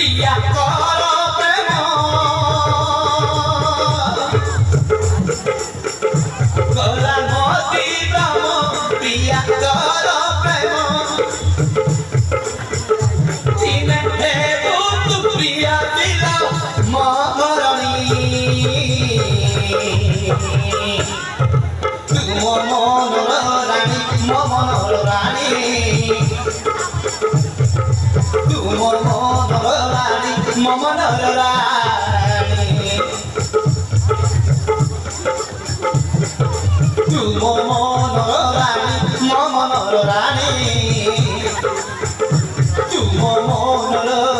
প্রিয়া কর প্রেম গলা মতি ব্রহ্ম প্রিয়া কর প্রেম চিনে হেবু তু প্রিয়া দিল মহরণী তু মনর রানী মনর রানী তু মনর রানী মনর রানী তু মনর রানী মনর রানী তু মনর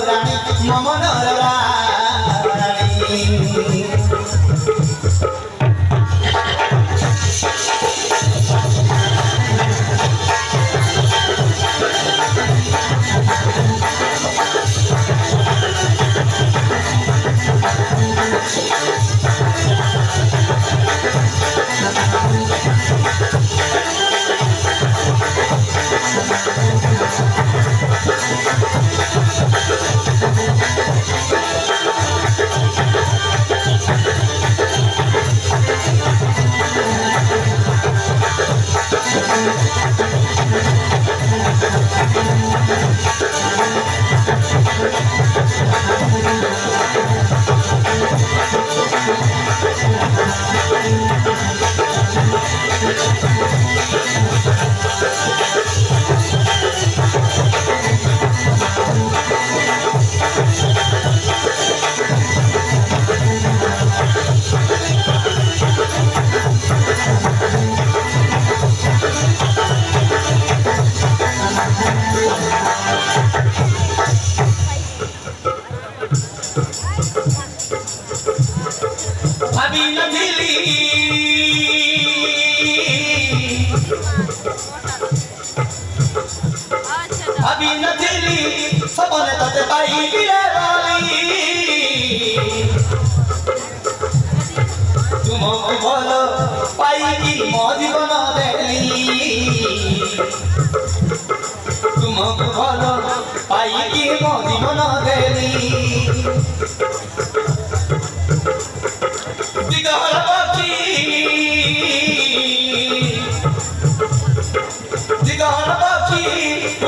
রানী মনর রানী ভাবি নথিলি ভাবি নথিলি সপনে তোতে পাইবি রে বলি তুমକୁ ଭଲ ପାଇକି ମୋ ଜୀବନ ଦେଲି ତୁମକୁ ଭଲ ପାଇକି ମୋ ଜୀବନ ଦେଲି ଦିଗହର ପକ୍ଷୀ ଦିଗହର ପକ୍ଷୀ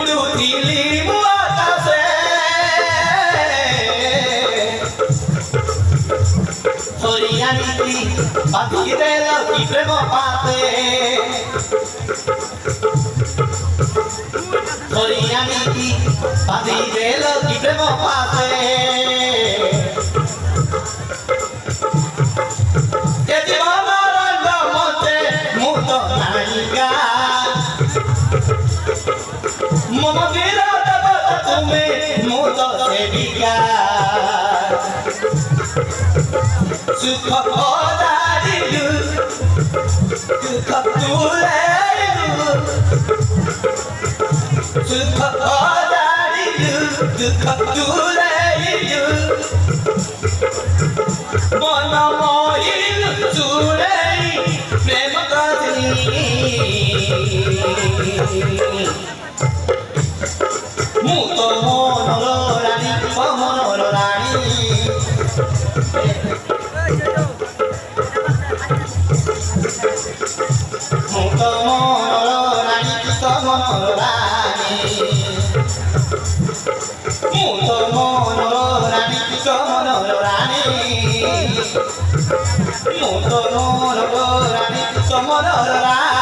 ଉଡ଼ୁଥିଲି ମୁଁ ଆକାଶେ ଧରି ଆଣିକି ବାନ୍ଧି ଦେଲ କି ପ୍ରେମ ପାତେ ଧରି ଆଣିକି ବାନ୍ଧି ଦେଲ କି ପ୍ରେମ ପାତେ মম বিরাট তুমি মুত সেবিকা সুখ দারিলু দুঃখ তুলাইলু সুখ দারিলু দুঃখ তুলাইলু মন মরিলু চুড়াই প্রেম কাহিনী ମୁଁ ତ ମନର ରାଣୀ ମନର ରାଣୀ ମୁଁ ତ ମନର ରାଣୀ ମନର ରାଣୀ ମୁଁ ତ ମନର ରାଣୀ ମନର ରାଣୀ ମୁଁ ତ ମନର ରାଣୀ ମନର ରାଣୀ